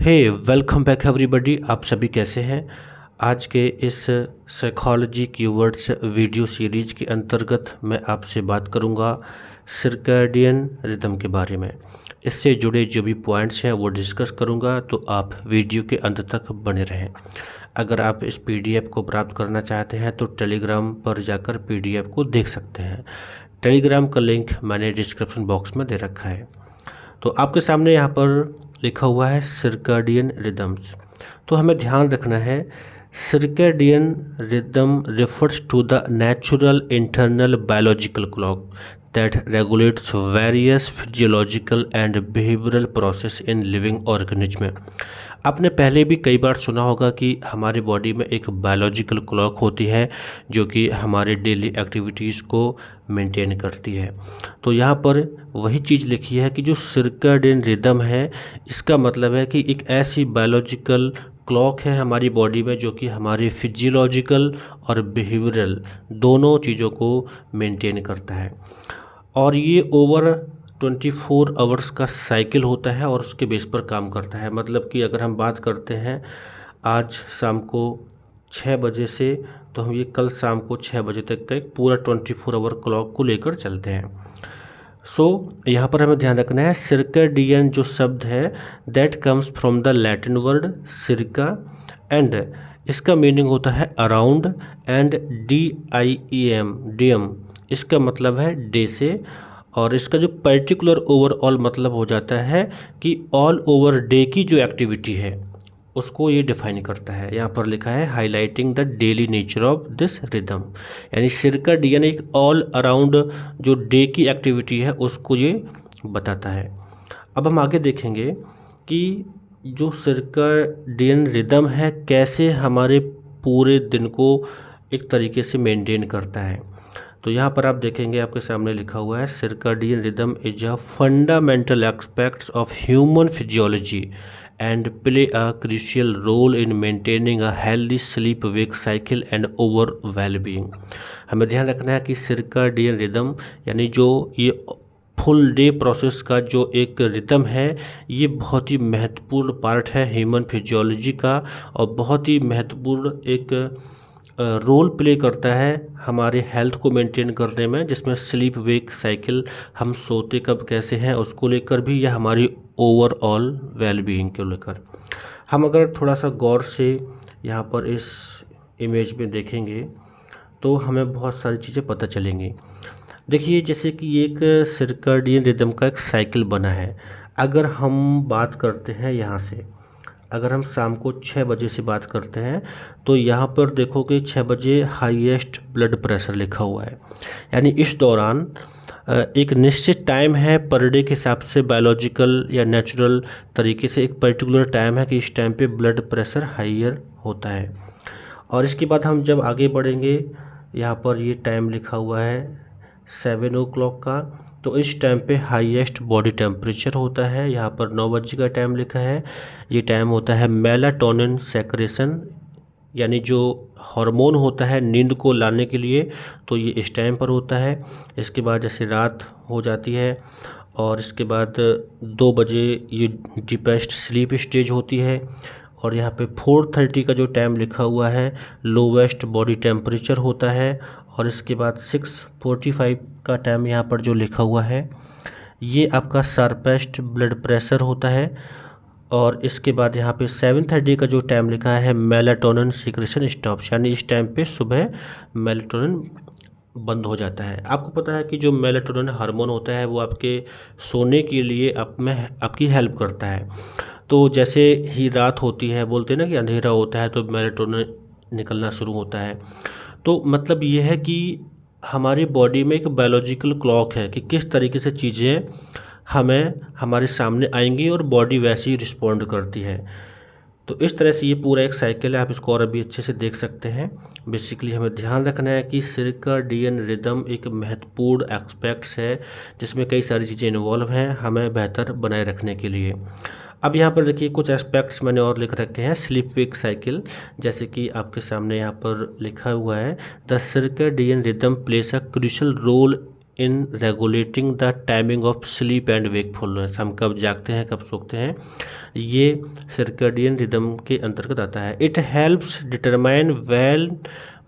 हे welcome back everybody. आप सभी कैसे हैं? आज के इस साइकोलॉजी कीवर्ड्स वीडियो सीरीज के अंतर्गत मैं आपसे बात करूंगा सर्कैडियन रिदम के बारे में। इससे जुड़े जो भी पॉइंट्स हैं वो डिस्कस करूंगा, तो आप वीडियो के अंत तक बने रहें। अगर आप इस पीडीएफ को प्राप्त करना चाहते हैं तो टेलीग्राम पर जाकर पीडीएफ को देख सकते हैं। टेलीग्राम का लिंक मैंने डिस्क्रिप्शन बॉक्स में दे रखा है। तो आपके सामने यहाँ पर लिखा हुआ है सर्कैडियन रिदम्स। तो हमें ध्यान रखना है, circadian rhythm refers to the natural internal biological clock that regulates various physiological and behavioural process in living organism. आपने पहले भी कई बार सुना होगा कि हमारी बॉडी में एक बायोलॉजिकल क्लॉक होती है जो कि हमारे डेली एक्टिविटीज़ को मेंटेन करती है। तो यहाँ पर वही चीज़ लिखी है कि जो सर्कैडियन रिदम है, इसका मतलब है कि एक ऐसी बायोलॉजिकल क्लॉक है हमारी बॉडी में जो कि हमारे फिजियोलॉजिकल और बिहेवियरल दोनों चीज़ों को मेंटेन करता है। और ये ओवर 24 आवर्स का साइकिल होता है और उसके बेस पर काम करता है। मतलब कि अगर हम बात करते हैं आज शाम को 6 बजे से, तो हम ये कल शाम को 6 बजे तक का एक पूरा 24 आवर क्लॉक को लेकर चलते हैं। यहाँ पर हमें ध्यान रखना है, सर्कैडियन जो शब्द है that comes from the Latin word सिरका एंड इसका मीनिंग होता है अराउंड एंड DIEM डियम, इसका मतलब है डे से। और इसका जो पर्टिकुलर ओवरऑल मतलब हो जाता है कि ऑल ओवर डे की जो एक्टिविटी है उसको ये डिफाइन करता है। यहाँ पर लिखा है highlighting the daily nature of this rhythm, यानी सर्कैडियन एक ऑल अराउंड जो डे की एक्टिविटी है उसको ये बताता है। अब हम आगे देखेंगे कि जो सर्कैडियन रिदम है कैसे हमारे पूरे दिन को एक तरीके से मेंटेन करता है। तो यहाँ पर आप देखेंगे, आपके सामने लिखा हुआ है circadian rhythm is a fundamental aspects of human physiology and play a crucial role in maintaining a healthy sleep wake cycle and over well-being। हमें ध्यान रखना है कि सर्कैडियन रिदम यानी जो ये फुल डे प्रोसेस का जो एक रिदम है, ये बहुत ही महत्वपूर्ण पार्ट है ह्यूमन फिजियोलॉजी का और बहुत ही महत्वपूर्ण एक रोल प्ले करता है हमारे हेल्थ को मेंटेन करने में, जिसमें स्लीप वेक साइकिल, हम सोते कब कैसे हैं उसको लेकर भी, या हमारी ओवरऑल वेलबीइंग को लेकर। हम अगर थोड़ा सा गौर से यहाँ पर इस इमेज में देखेंगे तो हमें बहुत सारी चीज़ें पता चलेंगी। देखिए, जैसे कि एक सर्कैडियन रिदम का एक साइकिल बना है। अगर हम बात करते हैं यहाँ से, अगर हम शाम को 6 बजे से बात करते हैं तो यहाँ पर देखोगे 6 बजे हाईएस्ट ब्लड प्रेशर लिखा हुआ है। यानी इस दौरान एक निश्चित टाइम है पर डे के हिसाब से, बायोलॉजिकल या नेचुरल तरीके से एक पर्टिकुलर टाइम है कि इस टाइम पे ब्लड प्रेशर हाइयर होता है। और इसके बाद हम जब आगे बढ़ेंगे, यहाँ पर ये टाइम लिखा हुआ है 7 o'clock का, तो इस टाइम पे हाईएस्ट बॉडी टेम्परेचर होता है। यहाँ पर 9 बजे का टाइम लिखा है, ये टाइम होता है मेलाटोनिन सेक्रेशन, यानी जो हार्मोन होता है नींद को लाने के लिए, तो ये इस टाइम पर होता है। इसके बाद जैसे रात हो जाती है और इसके बाद 2 बजे ये डीपेस्ट स्लीप स्टेज होती है। और यहाँ पे 4:30 का जो टाइम लिखा हुआ है लोवेस्ट बॉडी टेम्परेचर होता है। और इसके बाद 6:45 का टाइम यहाँ पर जो लिखा हुआ है ये आपका शार्पेस्ट ब्लड प्रेशर होता है। और इसके बाद यहाँ पे 7:30 का जो टाइम लिखा है मेलाटोनिन सीक्रेशन स्टॉप्स, यानी इस टाइम पे सुबह मेलाटोनिन बंद हो जाता है। आपको पता है कि जो मेलाटोनिन हार्मोन होता है वो आपके सोने के लिए आपकी हेल्प करता है। तो जैसे ही रात होती है, बोलते हैं ना कि अंधेरा होता है तो मेलाटोनिन निकलना शुरू होता है। तो मतलब ये है कि हमारी बॉडी में एक बायोलॉजिकल क्लॉक है कि किस तरीके से चीज़ें हमें हमारे सामने आएंगी और बॉडी वैसे ही रिस्पॉन्ड करती है। तो इस तरह से ये पूरा एक साइकिल है, आप इसको और अभी अच्छे से देख सकते हैं। बेसिकली हमें ध्यान रखना है कि सर्कैडियन रिदम एक महत्वपूर्ण एस्पेक्ट्स है जिसमें कई सारी चीज़ें इन्वॉल्व हैं हमें बेहतर बनाए रखने के लिए। अब यहाँ पर देखिए कुछ एस्पेक्ट्स मैंने और लिख रखे हैं स्लीप वेक साइकिल, जैसे कि आपके सामने यहाँ पर लिखा हुआ है the circadian rhythm plays a crucial role in regulating the timing of sleep and wakefulness. हम कब जागते हैं, कब सोते हैं, ये सर्कैडियन रिदम के अंतर्गत आता है। It helps determine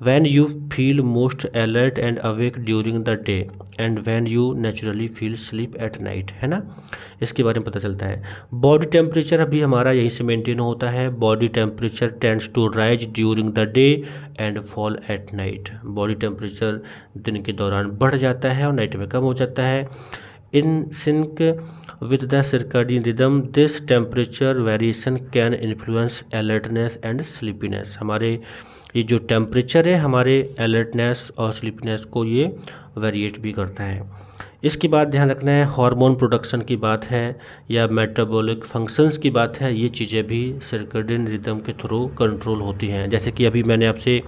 when you feel most alert and awake during the day and when you naturally feel sleep at night, है ना। इसके बारे में पता चलता है। बॉडी टेम्परेचर अभी हमारा यहीं से मेंटेन होता है। Body temperature tends to rise during the day and fall at night. Body temperature दिन के दौरान बढ़ जाता है और नाइट में कम हो जाता है। In sync with the circadian rhythm this temperature variation can influence alertness and sleepiness. हमारे ये जो टेम्परेचर है हमारे अलर्टनेस और स्लीपनेस को ये वेरिएट भी करता है। इसके बाद ध्यान रखना है हार्मोन प्रोडक्शन की बात है या मेटाबॉलिक फंक्शंस की बात है, ये चीज़ें भी सर्कैडियन रिदम के थ्रू कंट्रोल होती हैं। जैसे कि अभी मैंने आपसे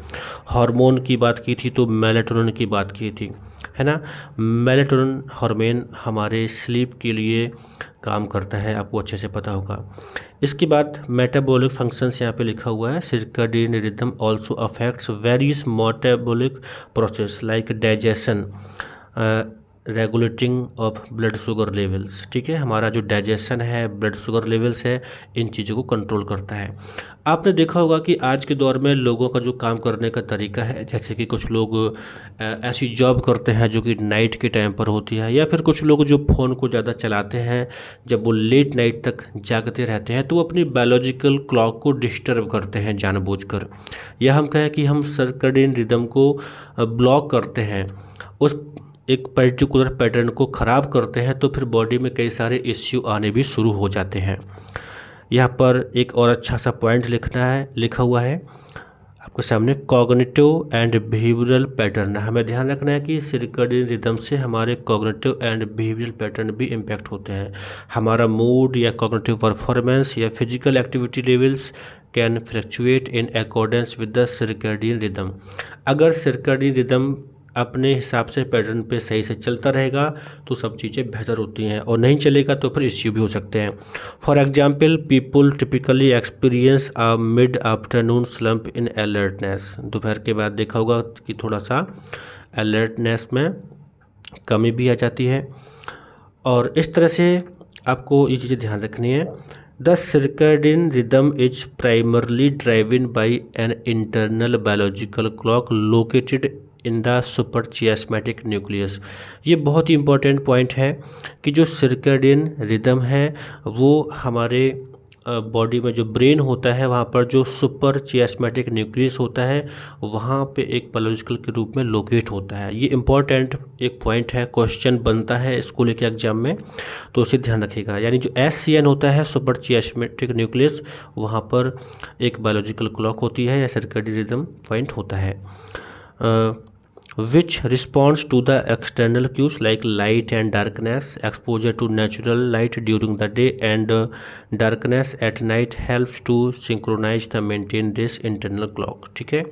हार्मोन की बात की थी तो मेलाटोनिन की बात की थी, है ना। मेलाटोनिन हार्मोन हमारे स्लीप के लिए काम करता है, आपको अच्छे से पता होगा। इसके बाद मेटाबॉलिक फंक्शंस यहाँ पे लिखा हुआ है। Circadian rhythm also affects various metabolic process like digestion, regulating of blood sugar levels. ठीक है, हमारा जो डाइजेशन है, ब्लड शुगर लेवल्स है, इन चीज़ों को कंट्रोल करता है। आपने देखा होगा कि आज के दौर में लोगों का जो काम करने का तरीका है, जैसे कि कुछ लोग ऐसी जॉब करते हैं जो कि नाइट के टाइम पर होती है, या फिर कुछ लोग जो फ़ोन को ज़्यादा चलाते हैं, जब वो लेट नाइट तक जागते रहते हैं तो वो अपनी बायोलॉजिकल क्लॉक को डिस्टर्ब करते हैं जानबूझकर, या हम कहें कि हम सर्कैडियन रिदम को ब्लॉक करते हैं, उस एक पर्टिकुलर पैटर्न को ख़राब करते हैं, तो फिर बॉडी में कई सारे इश्यू आने भी शुरू हो जाते हैं। यहाँ पर एक और अच्छा सा पॉइंट लिखा हुआ है आपके सामने, कॉग्निटिव एंड बिहेवियरल पैटर्न। हमें ध्यान रखना है कि सर्कैडियन रिदम से हमारे कॉग्निटिव एंड बिहेवियरल पैटर्न भी इम्पैक्ट होते हैं। हमारा मूड या कॉग्निटिव परफॉर्मेंस या physical activity levels can fluctuate in accordance with the circadian rhythm. अगर सर्कैडियन रिदम अपने हिसाब से पैटर्न पे सही से चलता रहेगा तो सब चीज़ें बेहतर होती हैं, और नहीं चलेगा तो फिर इश्यू भी हो सकते हैं। For example people typically experience a mid afternoon slump in alertness. दोपहर के बाद देखा होगा कि थोड़ा सा अलर्टनेस में कमी भी आ जाती है, और इस तरह से आपको ये चीज़ें ध्यान रखनी है। The circadian rhythm is primarily driven by an internal biological clock located in the suprachiasmatic nucleus. ये बहुत ही इम्पोर्टेंट पॉइंट है कि जो सर्कैडियन रिदम है वो हमारे बॉडी में जो ब्रेन होता है वहाँ पर जो सुपर चियास्मेटिक न्यूक्लियस होता है वहाँ पे एक बायोलॉजिकल के रूप में लोकेट होता है। ये इम्पॉर्टेंट एक पॉइंट है, क्वेश्चन बनता है स्कूल के एग्जाम में, तो उसे ध्यान रखिएगा। यानी जो SCN होता है सुपर चियास्मेटिक न्यूक्लियस, वहाँ पर एक बायोलॉजिकल क्लॉक होती है या सर्कैडियन रिदम पॉइंट होता है, which responds to the external cues like light and darkness. Exposure to natural light during the day and darkness at night helps to synchronize the maintain this internal clock. ठीक है,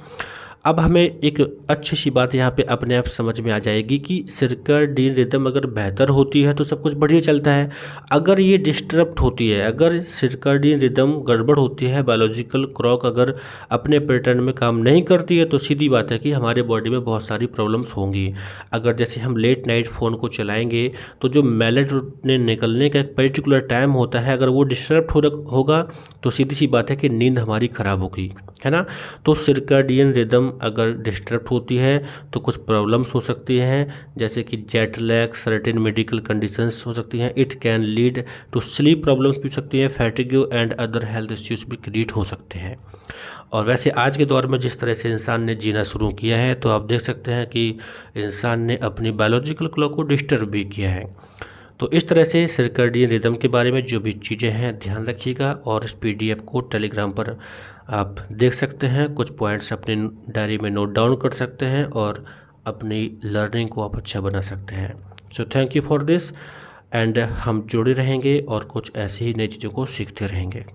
अब हमें एक अच्छी सी बात यहाँ पे अपने आप समझ में आ जाएगी कि सर्कैडियन रिदम अगर बेहतर होती है तो सब कुछ बढ़िया चलता है। अगर ये डिस्टर्ब होती है, अगर सर्कैडियन रिदम गड़बड़ होती है, बायोलॉजिकल क्लॉक अगर अपने पैटर्न में काम नहीं करती है, तो सीधी बात है कि हमारे बॉडी में बहुत सारी प्रॉब्लम्स होंगी। अगर जैसे हम लेट नाइट फ़ोन को चलाएंगे तो जो मेलाटोनिन निकलने का एक पर्टिकुलर टाइम होता है, अगर वो डिस्टर्ब होगा तो सीधी सी बात है कि नींद हमारी ख़राब होगी, है ना। तो सर्कैडियन रिदम अगर डिस्टर्ब होती है तो कुछ प्रॉब्लम्स हो सकती हैं, जैसे कि jet lag, certain medical conditions हो सकती हैं। It can lead to sleep problems भी हो सकती हैं, fatigue and other health issues भी क्रिएट हो सकते हैं। और वैसे आज के दौर में जिस तरह से इंसान ने जीना शुरू किया है, तो आप देख सकते हैं कि इंसान ने अपनी बायोलॉजिकल क्लॉक को डिस्टर्ब भी किया है। तो इस तरह से सर्कैडियन रिदम के बारे में जो भी चीज़ें हैं ध्यान रखिएगा, और इस PDF को टेलीग्राम पर आप देख सकते हैं। कुछ पॉइंट्स अपनी डायरी में नोट डाउन कर सकते हैं और अपनी लर्निंग को आप अच्छा बना सकते हैं। So thank you for this, and हम जुड़े रहेंगे और कुछ ऐसे ही नई चीज़ों को सीखते रहेंगे।